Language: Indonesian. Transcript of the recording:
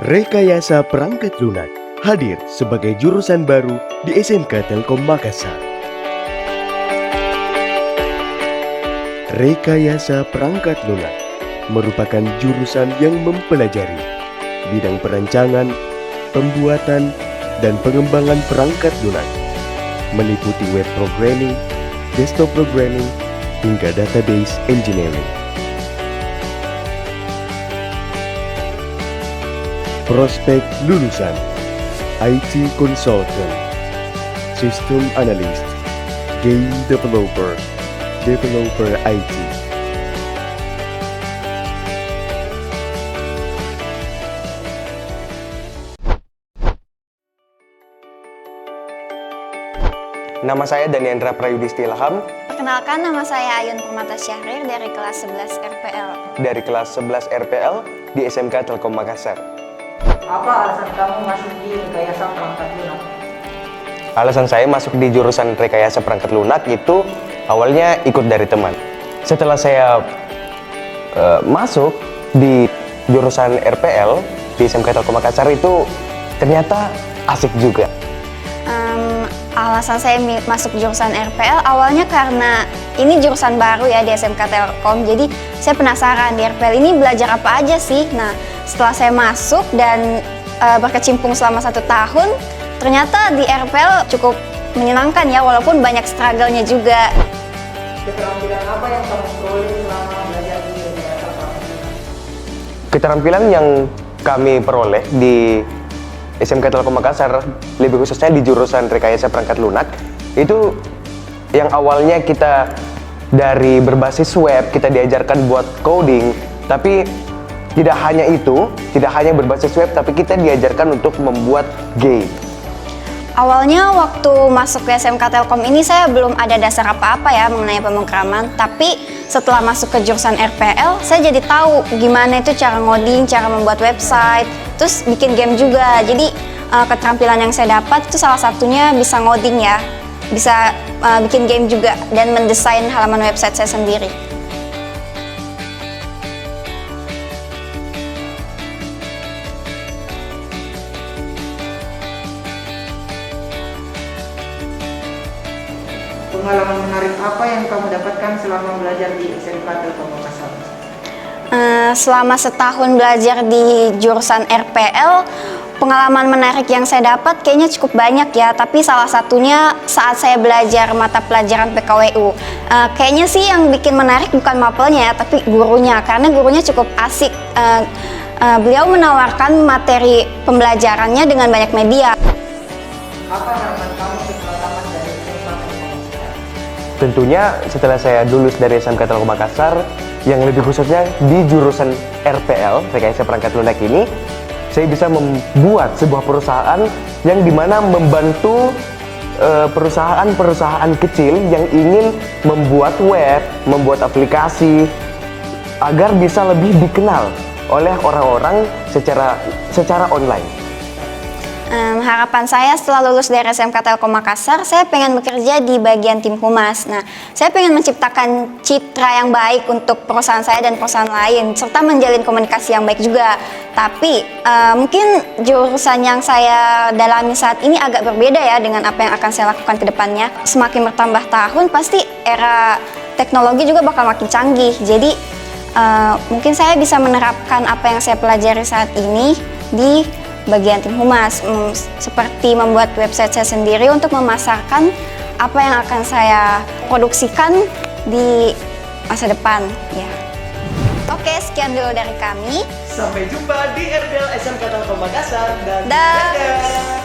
Rekayasa Perangkat Lunak hadir sebagai jurusan baru di SMK Telkom Makassar. Rekayasa Perangkat Lunak merupakan jurusan yang mempelajari bidang perancangan, pembuatan, dan pengembangan perangkat lunak, meliputi web programming, desktop programming, hingga database engineering. Prospek lulusan: IT Consultant, System Analyst, Game Developer, Developer IT. Nama saya Daniendra Prayudisti Ilham. Perkenalkan, nama saya Ayun Permata Syahrir dari kelas 11 RPL. Dari kelas 11 RPL di SMK Telkom Makassar. Apa alasan kamu masuk di Rekayasa Perangkat Lunak? Alasan saya masuk di jurusan Rekayasa Perangkat Lunak itu awalnya ikut dari teman. Setelah saya masuk di jurusan RPL di SMK Telkom Makassar itu ternyata asik juga. Alasan saya masuk jurusan RPL awalnya karena ini jurusan baru ya di SMK Telkom. Jadi saya penasaran di RPL ini belajar apa aja sih. Nah, setelah saya masuk dan berkecimpung selama 1 tahun, ternyata di RPL cukup menyenangkan ya, walaupun banyak struggle-nya juga. Keterampilan apa yang kamu peroleh selama belajar di Rekayasa Perangkat Lunak? Keterampilan yang kami peroleh di SMK Telkom Makassar, lebih khususnya di jurusan Rekayasa Perangkat Lunak, itu yang awalnya kita dari berbasis web, kita diajarkan buat coding, tapi tidak hanya itu, tidak hanya berbasis web, tapi kita diajarkan untuk membuat game. Awalnya waktu masuk ke SMK Telkom ini saya belum ada dasar apa-apa ya mengenai pemrograman, tapi setelah masuk ke jurusan RPL, saya jadi tahu gimana itu cara ngoding, cara membuat website, terus bikin game juga. Jadi keterampilan yang saya dapat itu salah satunya bisa ngoding ya, bisa bikin game juga, dan mendesain halaman website saya sendiri. Pengalaman menarik apa yang kamu dapatkan selama belajar di SMK Telkom Makassar? Selama setahun belajar di jurusan RPL, pengalaman menarik yang saya dapat kayaknya cukup banyak ya, tapi salah satunya saat saya belajar mata pelajaran PKWU. Kayaknya sih yang bikin menarik bukan mapelnya ya, tapi gurunya, karena gurunya cukup asik. Beliau menawarkan materi pembelajarannya dengan banyak media. Apa harapan kamu setelah tamat dari SMK Telkom Makassar? Tentunya setelah saya lulus dari SMK Telkom Makassar, yang lebih khususnya di jurusan RPL, Rekayasa Perangkat Lunak ini, saya bisa membuat sebuah perusahaan yang dimana membantu perusahaan-perusahaan kecil yang ingin membuat web, membuat aplikasi, agar bisa lebih dikenal oleh orang-orang secara online. Harapan saya setelah lulus dari SMK Telkom Makassar, saya pengen bekerja di bagian tim humas. Nah, saya pengen menciptakan citra yang baik untuk perusahaan saya dan perusahaan lain, serta menjalin komunikasi yang baik juga. Tapi mungkin jurusan yang saya dalami saat ini agak berbeda ya dengan apa yang akan saya lakukan ke depannya. Semakin bertambah tahun, pasti era teknologi juga bakal makin canggih. Jadi mungkin saya bisa menerapkan apa yang saya pelajari saat ini di bagian tim humas, seperti membuat website saya sendiri untuk memasarkan apa yang akan saya produksikan di masa depan ya. Oke, sekian dulu dari kami. Sampai jumpa di RPL SMK Telkom Makassar dan Dah. dadah.